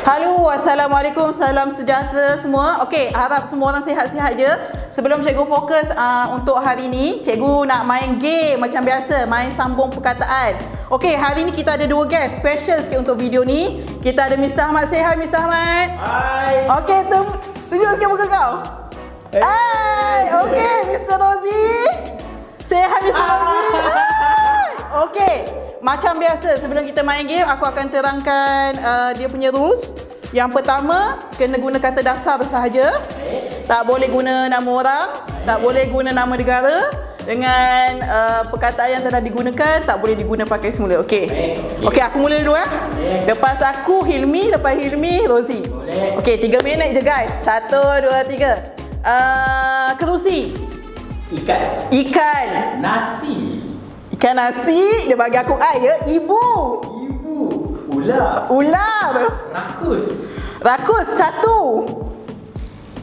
Halo, Assalamualaikum, salam sejahtera semua. Okey, harap semua orang sihat-sihat je. Sebelum cikgu fokus untuk hari ni, cikgu nak main game macam biasa, main sambung perkataan. Okey, hari ni kita ada dua guest special sikit untuk video ni. Kita ada Mr. Ahmad. Say hi, Mr. Ahmad. Hai. Okey, tunjuk sikit muka kau. Hai. Okey, Mr. Rozi. Say hi, Mr. Rozi. Hai. Okey. Macam biasa, sebelum kita main game, aku akan terangkan dia punya rules. Yang pertama, kena guna kata dasar sahaja. Tak boleh guna nama orang, tak boleh guna nama negara. Dengan perkataan yang telah digunakan, tak boleh diguna pakai semula. Okey. Okey, aku mula dulu . Lepas aku, Hilmi. Lepas Hilmi, Rozi. Okey, 3 minit je guys. 1, 2, 3. Kerusi. Ikan. Nasi. Ikan nasi, dia bagi aku ai ya. Ibu. Ular. Rakus.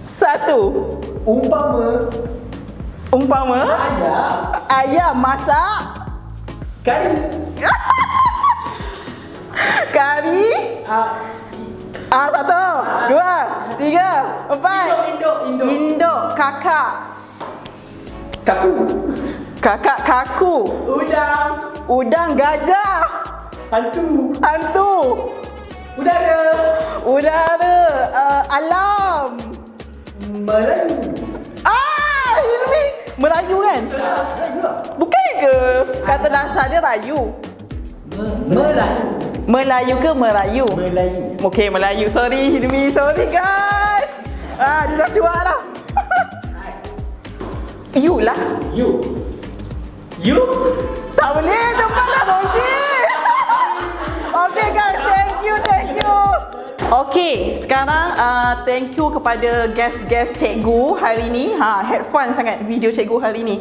Satu. Umpama. Ayam masak. Kari. Kari. 1, 2, 3, 4. Induk. Kakak. Kaku. Udang. Gajah. Hantu. Udara. Alam. Melayu. Hilmi. Melayu kan? Bukan ke? Kata dasar dia rayu. Melayu ke merayu? Okey, Melayu. Sorry Hilmi. Sorry guys. Dia dah cuak dah. You lah. You. Tak boleh, cepatlah Rozi. Okay guys, thank you. Okay, sekarang thank you kepada guest cikgu hari ni. Had fun sangat video cikgu hari ni.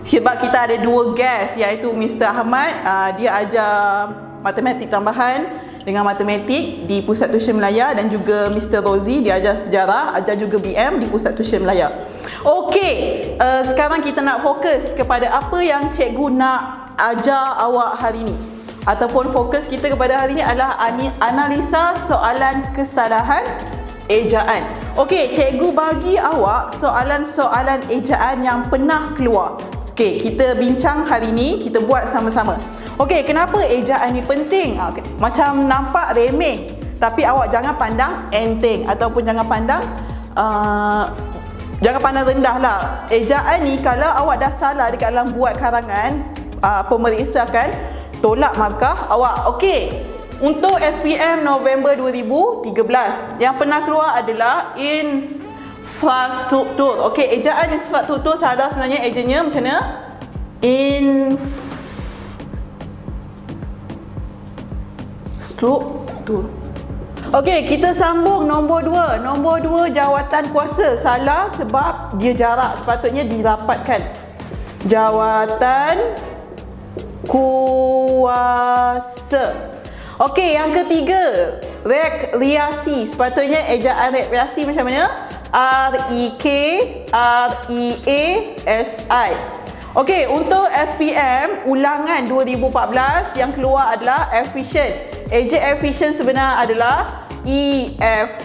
Sebab kita ada dua guest, iaitu Mr. Ahmad. Dia ajar matematik tambahan dengan matematik di Pusat Tuition Melaya, dan juga Mr. Rozi, dia ajar sejarah, ajar juga BM di Pusat Tuition Melaya. Okey, sekarang kita nak fokus kepada apa yang cikgu nak ajar awak hari ni. Ataupun fokus kita kepada hari ni adalah analisa soalan kesalahan ejaan. Okey, cikgu bagi awak soalan-soalan ejaan yang pernah keluar. Okey, kita bincang hari ni, kita buat sama-sama. Okey, kenapa ejaan ni penting? Macam nampak remeh, tapi awak jangan pandang enteng ataupun jangan pandang rendah lah. Ejaan ni kalau awak dah salah dekat dalam buat karangan, pemeriksa akan tolak markah awak. Okey, untuk SPM November 2013 yang pernah keluar adalah infrastruktur. Okey, ejaan infrastruktur salah sebenarnya ejennya macam mana? Struktur. Okey, kita sambung nombor 2. Nombor 2, jawatan kuasa. Salah sebab dia jarak, sepatutnya dirapatkan. Jawatan kuasa. Okey, yang ketiga, rekreasi. Sepatutnya ejaan rekreasi macam mana? REKREASI. Okey, untuk SPM ulangan 2014 yang keluar adalah efficient. Ejaan efficient sebenar adalah EFISIEN.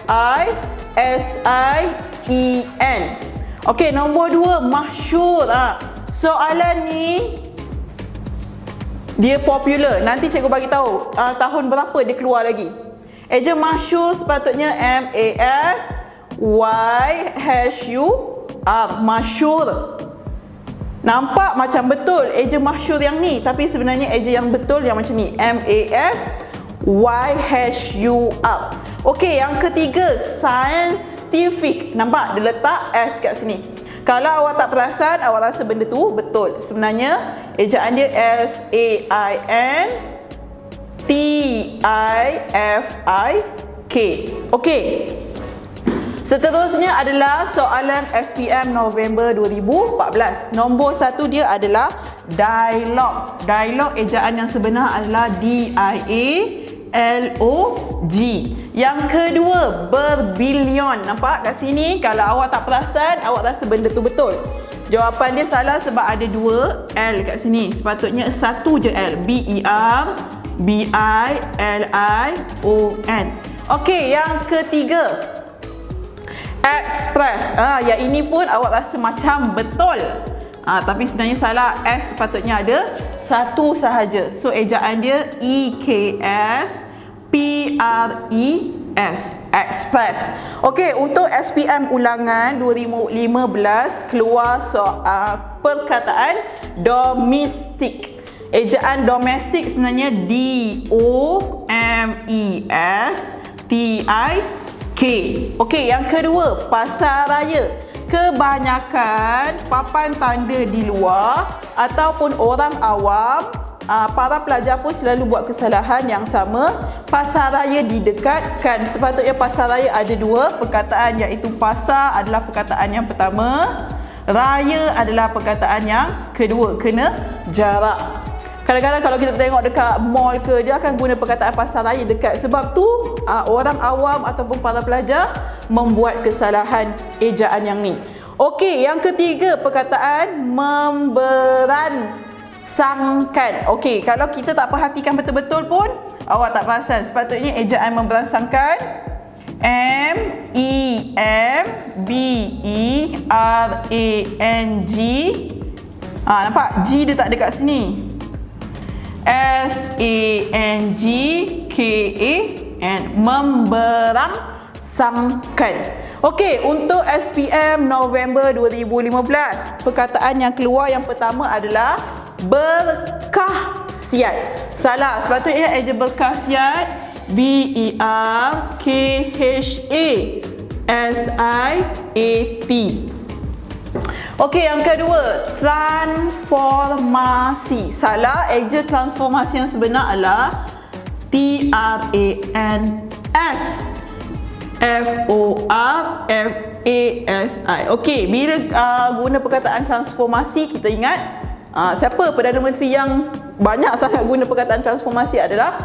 Okey, nombor 2, masyhur. Soalan ni dia popular. Nanti cikgu bagi tahu tahun berapa dia keluar lagi. Ejaan masyhur sepatutnya MASYHUR. Masyhur. Nampak macam betul ejaan masyhur yang ni, tapi sebenarnya ejaan yang betul yang macam ni, MASYHUR. Okey, yang ketiga, scientific. Nampak dia letak S kat sini. Kalau awak tak perasan, awak rasa benda tu betul. Sebenarnya ejaan dia SAINTIFIK. Okey. Seterusnya adalah soalan SPM November 2014. Nombor 1 dia adalah dialog. Dialog ejaan yang sebenar adalah DIALOG. Yang kedua, berbilion. Nampak kat sini, kalau awak tak perasan, awak rasa benda tu betul. Jawapan dia salah sebab ada 2 L kat sini. Sepatutnya 1 je L. BERBILION. Okey, yang ketiga, express. Yang ini pun awak rasa macam betul. Tapi sebenarnya salah. S sepatutnya ada satu sahaja. So ejaan dia EKS PRES, express. Okey, untuk SPM ulangan 2015 keluar soal perkataan domestik. Ejaan domestik sebenarnya DOMESTIK. Okey, yang kedua, pasaraya. Kebanyakan papan tanda di luar ataupun orang awam, para pelajar pun selalu buat kesalahan yang sama. Pasaraya didekatkan. Sepatutnya pasaraya ada dua perkataan, iaitu pasar adalah perkataan yang pertama, raya adalah perkataan yang kedua. Kena jarak. Kadang-kadang kalau kita tengok dekat mall ke, dia akan guna perkataan pasar raya dekat. Sebab tu orang awam ataupun para pelajar membuat kesalahan ejaan yang ni. Okey, yang ketiga, perkataan memberansangkan. Okey, kalau kita tak perhatikan betul-betul pun awak tak perasan. Sepatutnya ejaan memberansangkan MEMBERANG. Nampak? G dia tak dekat sini. SANGKAN, memberansangkan. Okey, untuk SPM November 2015, perkataan yang keluar yang pertama adalah berkhasiat. Salah, sepatutnya eja berkhasiat BERKHASIAT. Okey, yang kedua, transformasi. Salah, eja transformasi yang sebenar adalah TRANSFORMASI. Okey, bila guna perkataan transformasi, kita ingat siapa Perdana Menteri yang banyak sangat guna perkataan transformasi adalah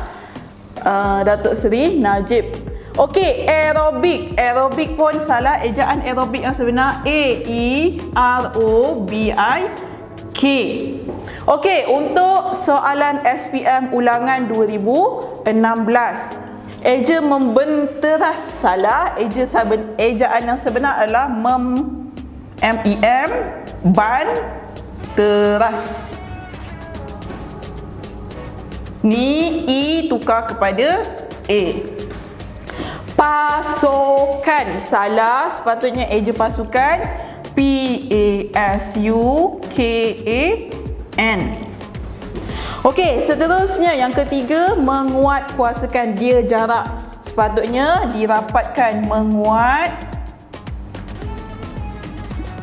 Datuk Seri Najib. Okey, aerobik. Aerobik pun salah, ejaan aerobik yang sebenar AEROBIK. Okey, untuk soalan SPM ulangan 2016, eja membenteras salah. Ejaan yang sebenar adalah banteras. Ni I tukar kepada A. Pasukan. Salah, sepatutnya eja pasukan PASUKAN. Okey, seterusnya yang ketiga, menguat kuasakan. Dia jarak. Sepatutnya dirapatkan. Menguat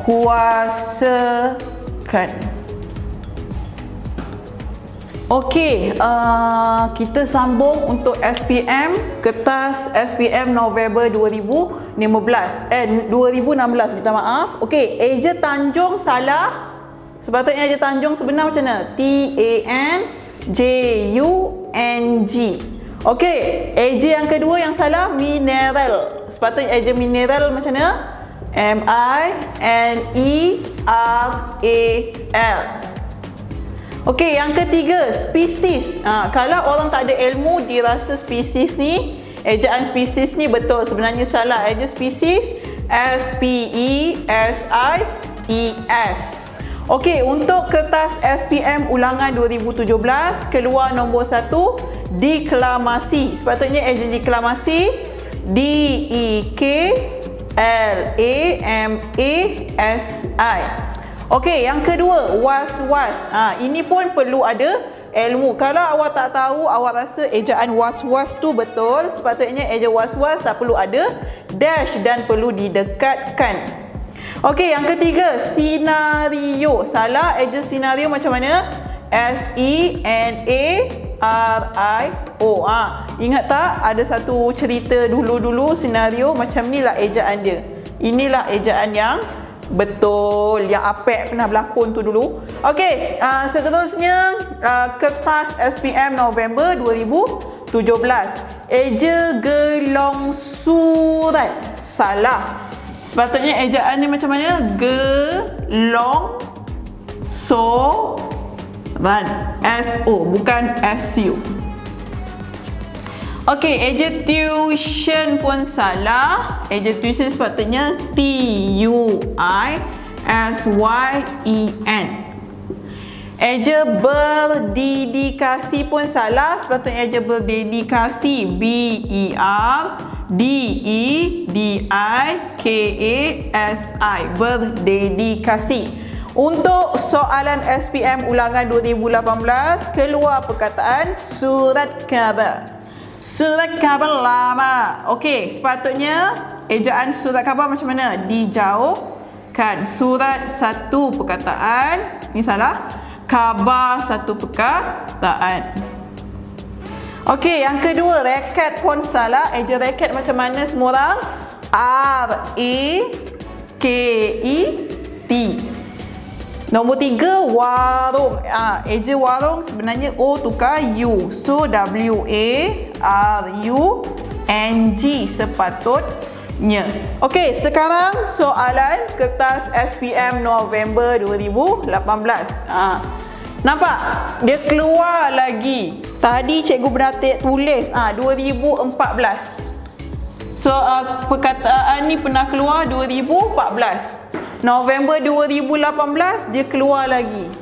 kuasakan. Okey, kita sambung untuk SPM, kertas SPM November 2016, 2016, minta maaf. Okey, eja Tanjung salah. Sepatutnya eja Tanjung sebenar macam mana? TANJUNG. Okey, eja yang kedua yang salah, mineral. Sepatutnya eja mineral macam mana? MINERAL. Okey, yang ketiga, spesies. Kalau orang tak ada ilmu, dia rasa spesies ni, ejaan spesies ni betul. Sebenarnya salah. Eja spesies SPESIES. Okey, untuk kertas SPM ulangan 2017, keluar nombor 1, deklamasi. Sepatutnya eja deklamasi DEKLAMASI. Okey, yang kedua, was-was. Ini pun perlu ada ilmu. Kalau awak tak tahu, awak rasa ejaan was-was tu betul, sepatutnya eja was-was tak perlu ada dash dan perlu didekatkan. Okey, yang ketiga, senario. Salah, eja senario macam mana? SENARIO. Ingat tak, ada satu cerita dulu-dulu, senario macam ni lah ejaan dia. Inilah ejaan yang betul, yang Apek pernah berlakon tu dulu. Okey, seterusnya kertas SPM November 2017, eja gelongsuran. Salah. Sepatutnya ejaan ni macam mana? Gelongsoran. SO bukan SU. Okey, eja tuition pun salah. Eja tuition sepatutnya T-U-I-S-Y-E-N. Eja berdedikasi pun salah. Sepatutnya eja berdedikasi B-E-R-D-E-D-I-K-A-S-I. Berdedikasi. Untuk soalan SPM ulangan 2018, keluar perkataan surat khabar. Surat khabar lama. Okey, sepatutnya ejaan surat khabar macam mana? Dijauhkan. Surat satu perkataan. Ni salah. Khabar satu perkataan. Okey, yang kedua, rekat pun salah. Eja rekat macam mana semua orang? R-A-K-E-T. Nombor 3, warung. Eja warung sebenarnya O tukar U. So W-A-R-U-N-G sepatutnya. Okey, sekarang soalan kertas SPM November 2018. Nampak? Dia keluar lagi. Tadi cikgu beratik tulis 2014. So perkataan ni pernah keluar 2014. November 2018 dia keluar lagi.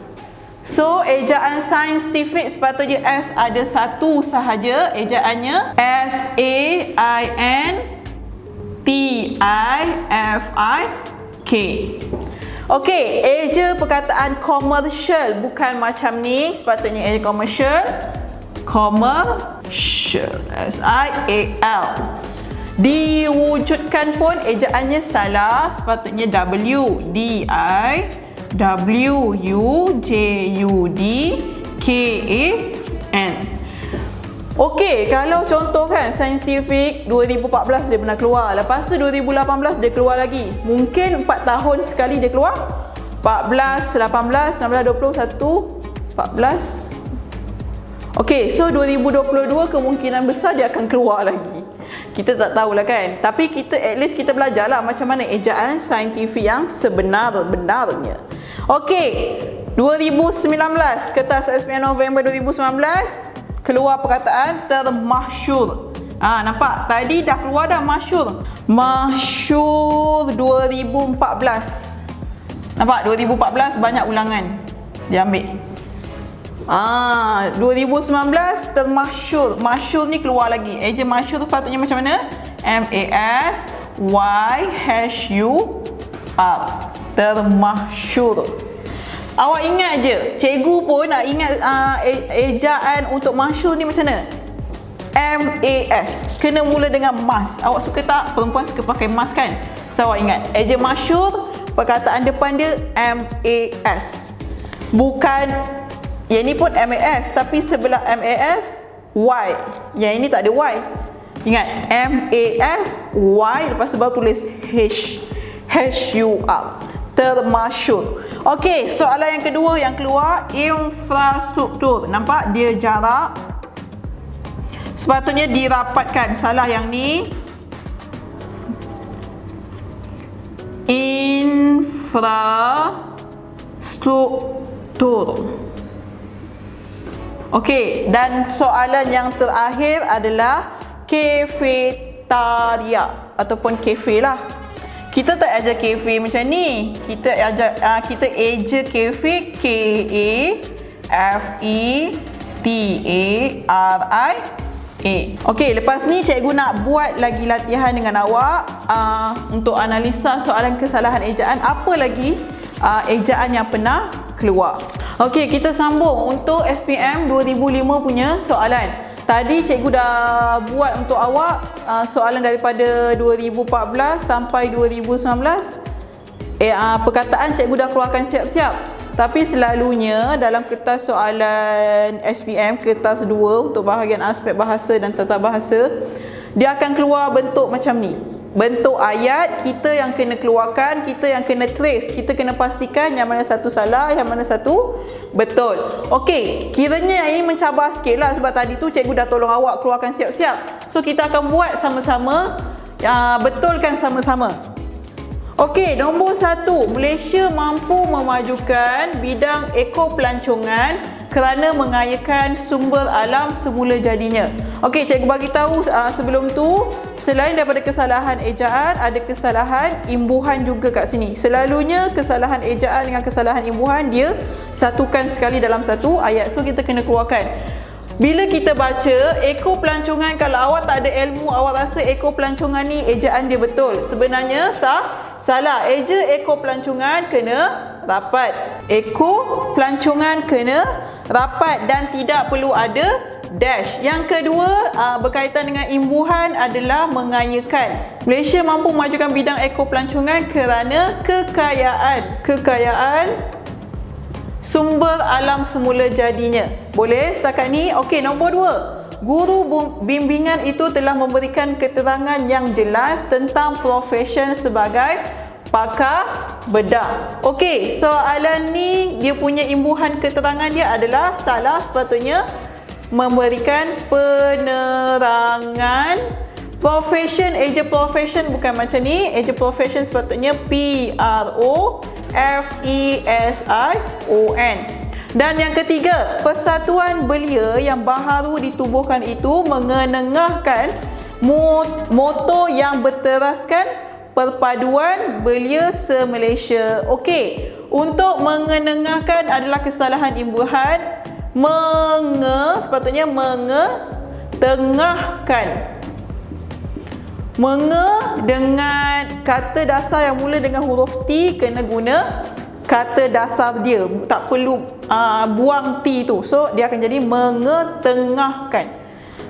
So ejaan saintifik sepatutnya S ada satu sahaja. Ejaannya S-A-I-N-T-I-F-I-K. Okey, eja perkataan commercial bukan macam ni. Sepatutnya eja commercial. Commercial. S-I-A-L. Diwujudkan pun ejaannya salah. Sepatutnya W-D-I-W-J-U-D-K-A-N. Okey, kalau contoh kan saintifik 2014 dia pernah keluar. Lepas tu 2018 dia keluar lagi. Mungkin 4 tahun sekali dia keluar. 14, 18, 19, 20, 1, 14. Okey, so 2022 kemungkinan besar dia akan keluar lagi. Kita tak tahulah kan. Tapi kita at least kita belajarlah macam mana ejaan saintifik yang sebenar-benarnya. Okey, 2019 kertas SPM November 2019 keluar perkataan termasyur. Nampak? Tadi dah keluar dah masyur. Masyur 2014. Nampak? 2014 banyak ulangan dia ambil. 2019 termasyur. Masyur ni keluar lagi. Eja masyur tu patutnya macam mana? M-A-S-Y-H-U-R. Termasyur. Awak ingat je, cikgu pun nak ingat ejaan untuk masyur ni macam mana? M-A-S. Kena mula dengan mas. Awak suka tak? Perempuan suka pakai mas kan? So awak ingat, eja masyur perkataan depan dia M-A-S. Bukan, yang ni pun M-A-S tapi sebelah M-A-S Y. Yang ini tak ada Y. Ingat, M-A-S Y lepas tu baru tulis H-U-R. Termasyur. Okey, soalan yang kedua yang keluar, infrastruktur. Nampak dia jarak. Sepatutnya dirapatkan. Salah yang ni. Infrastruktur. Okey, dan soalan yang terakhir adalah kafetaria ataupun kafe lah. Kita tak ajar kafe macam ni. Kita ajar kita eja kafe K-A-F-E-T-A-R-I-A. Okey, lepas ni cikgu nak buat lagi latihan dengan awak untuk analisa soalan kesalahan ejaan. Apa lagi ejaan yang pernah keluar. Okey, kita sambung untuk SPM 2005 punya soalan. Tadi cikgu dah buat untuk awak soalan daripada 2014 sampai 2019. Perkataan cikgu dah keluarkan siap-siap. Tapi selalunya dalam kertas soalan SPM, kertas 2 untuk bahagian aspek bahasa dan tata bahasa, dia akan keluar bentuk macam ni. Bentuk ayat, kita yang kena keluarkan, kita yang kena trace, kita kena pastikan yang mana satu salah, yang mana satu betul. Okey, kiranya yang ini mencabar sikit lah sebab tadi tu cikgu dah tolong awak keluarkan siap-siap. So kita akan buat sama-sama, betulkan sama-sama. Okey, nombor 1, Malaysia mampu memajukan bidang ekopelancongan kerana mengayakan sumber alam semula jadinya. Okey, cikgu bagi tahu sebelum tu, selain daripada kesalahan ejaan, ada kesalahan imbuhan juga kat sini. Selalunya kesalahan ejaan dengan kesalahan imbuhan dia satukan sekali dalam satu ayat. So kita kena keluarkan. Bila kita baca ekopelancongan, kalau awak tak ada ilmu, awak rasa ekopelancongan ni ejaan dia betul. Sebenarnya salah. Eja ekopelancongan kena rapat. Ekopelancongan kena rapat dan tidak perlu ada dash. Yang kedua, berkaitan dengan imbuhan adalah mengayakan. Malaysia mampu memajukan bidang ekopelancongan kerana kekayaan sumber alam semula jadinya. Boleh setakat ni? Okey, nombor 2. Guru bimbingan itu telah memberikan keterangan yang jelas tentang profesion sebagai pakar bedah. Okey, soalan ni dia punya imbuhan keterangan dia adalah salah. Sepatutnya memberikan penerangan profession. Eja profession bukan macam ni. Eja profession sepatutnya PROFESION. Dan yang ketiga, persatuan belia yang baharu ditubuhkan itu mengenengahkan moto yang berteraskan perpaduan belia se-Malaysia. Okey, untuk mengenengahkan adalah kesalahan imbuhan. Sepatutnya mengetengahkan. Dengan kata dasar yang mula dengan huruf T, kena guna kata dasar dia, tak perlu buang T tu. So dia akan jadi mengetengahkan.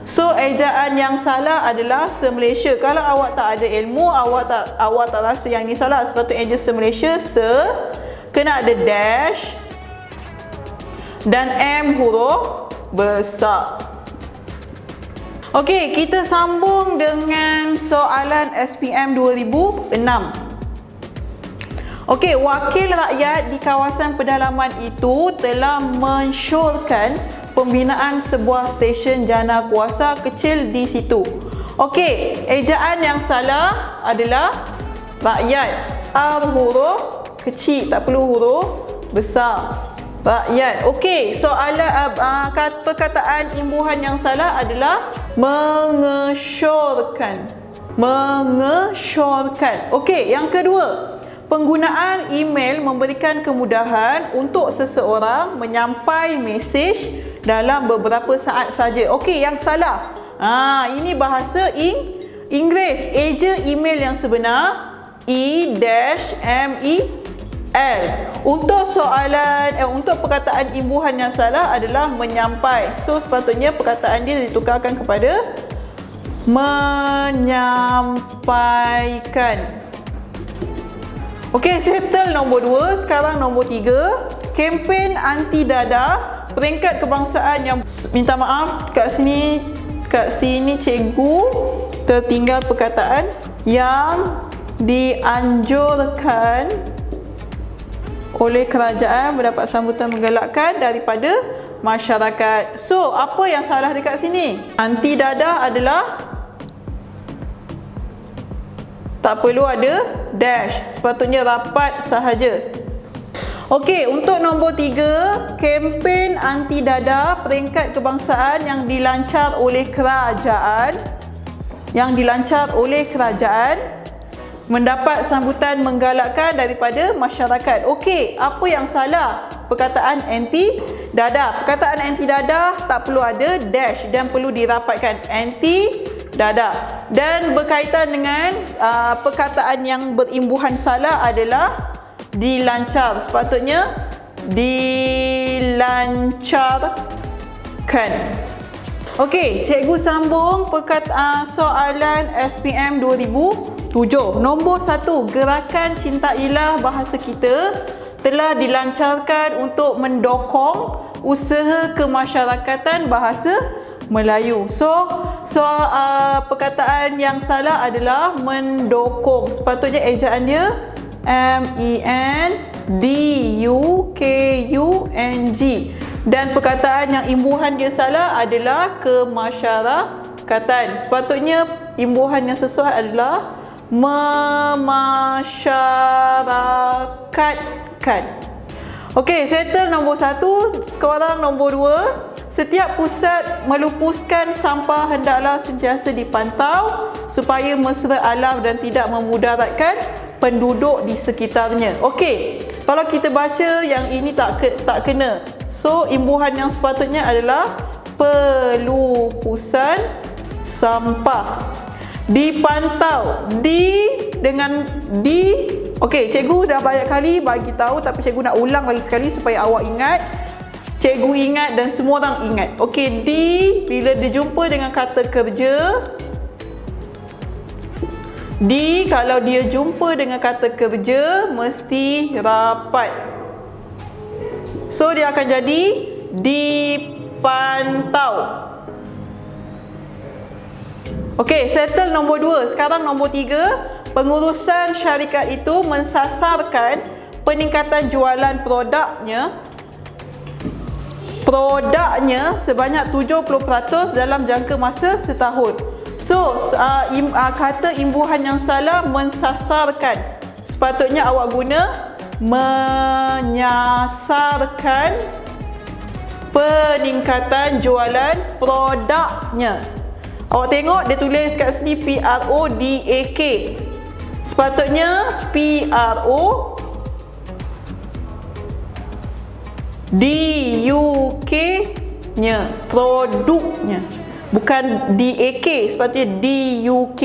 So ejaan yang salah adalah se-Malaysia. Kalau awak tak ada ilmu, awak tak rasa yang ni salah, sepatutnya eja se-Malaysia, kena ada dash dan M huruf besar. Okey, kita sambung dengan soalan SPM 2006. Okey, wakil rakyat di kawasan pedalaman itu telah mensyorkan pembinaan sebuah stesen jana kuasa kecil di situ. Okey, ejaan yang salah adalah rakyat. R huruf kecil, tak perlu huruf besar. Rakyat. Okey, soalan perkataan imbuhan yang salah adalah mengesyorkan. Okey, yang kedua, penggunaan email memberikan kemudahan untuk seseorang menyampai mesej dalam beberapa saat saja. Okey, yang salah. Ini bahasa Inggeris. Eja email yang sebenar E-M-E-L. Untuk untuk perkataan imbuhan yang salah adalah menyampai. So sepatutnya perkataan dia ditukarkan kepada menyampaikan. Okey, settle nombor 2. Sekarang nombor 3. Kempen anti dadah peringkat kebangsaan yang minta maaf kat sini cikgu tertinggal perkataan yang dianjurkan oleh kerajaan mendapat sambutan menggalakkan daripada masyarakat. So, apa yang salah dekat sini? Anti dadah adalah tak perlu ada dash. Sepatutnya rapat sahaja. Okey, untuk nombor 3, kempen anti dadah peringkat kebangsaan yang dilancar oleh kerajaan mendapat sambutan menggalakkan daripada masyarakat. Okey, apa yang salah? Perkataan anti dadah. Perkataan anti dadah tak perlu ada dash dan perlu dirapatkan. Anti dadah. Dan berkaitan dengan perkataan yang berimbuhan salah adalah dilancar. Sepatutnya dilancarkan. Okey, cikgu sambung soalan SPM 2007. Nombor 1, gerakan Cintailah Bahasa Kita telah dilancarkan untuk mendokong usaha kemasyarakatan bahasa Melayu. So perkataan yang salah adalah mendokong. Sepatutnya ejaan dia MENDUKUNG. Dan perkataan yang imbuhan dia salah adalah kemasyarakatan. Sepatutnya imbuhan yang sesuai adalah memasyarakatkan. Okey, settle nombor 1. Sekarang nombor 2. Setiap pusat melupuskan sampah hendaklah sentiasa dipantau supaya mesra alam dan tidak memudaratkan penduduk di sekitarnya. Okey, kalau kita baca yang ini tak kena. So, imbuhan yang sepatutnya adalah pelupusan sampah. Dipantau. Okey, cikgu dah banyak kali bagi tahu tapi cikgu nak ulang lagi sekali supaya awak ingat. Cikgu ingat dan semua orang ingat. Okey, bila dijumpa dengan kata kerja, kalau dia jumpa dengan kata kerja mesti rapat. So dia akan jadi dipantau. Okey, settle nombor 2. Sekarang nombor 3. Pengurusan syarikat itu mensasarkan peningkatan jualan produknya sebanyak 70% dalam jangka masa setahun. So, kata imbuhan yang salah mensasarkan. Sepatutnya awak guna menyasarkan peningkatan jualan produknya. Awak tengok dia tulis kat sini PRODAK. Sepatutnya PRODUK-nya, produknya. Bukan DAK, sepatutnya DUK.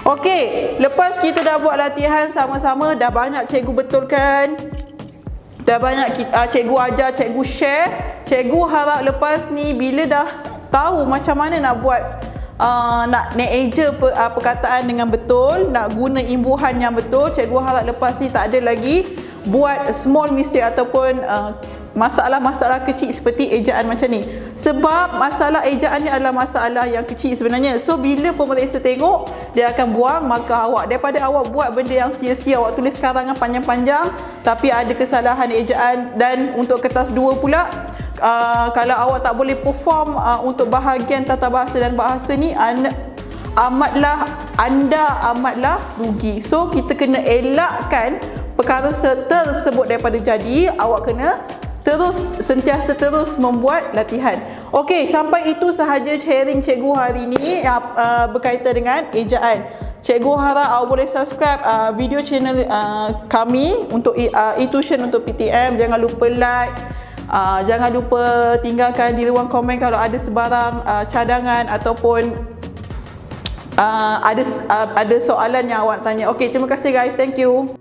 Okey, lepas kita dah buat latihan sama-sama, dah banyak cikgu betulkan. Dah banyak cikgu ajar, cikgu share. Cikgu harap lepas ni bila dah tahu macam mana nak buat nak eja perkataan dengan betul, nak guna imbuhan yang betul, cikgu harap lepas ni tak ada lagi buat small mistake ataupun masalah-masalah kecil seperti ejaan macam ni. Sebab masalah ejaan ni adalah masalah yang kecil sebenarnya. So bila pemeriksa tengok, dia akan buang markah awak. Daripada awak buat benda yang sia-sia, awak tulis karangan panjang-panjang tapi ada kesalahan ejaan. Dan untuk kertas 2 pula, kalau awak tak boleh perform untuk bahagian tata bahasa dan bahasa ni, anda amatlah rugi. So kita kena elakkan perkara tersebut daripada jadi. Awak kena sentiasa terus membuat latihan. Okey, sampai itu sahaja sharing cikgu hari ini berkaitan dengan ejaan. Cikgu harap awak boleh subscribe video channel kami untuk e-tuition untuk PTM. Jangan lupa like, jangan lupa tinggalkan di ruang komen kalau ada sebarang cadangan ataupun ada soalan yang awak tanya. Okey, terima kasih guys. Thank you.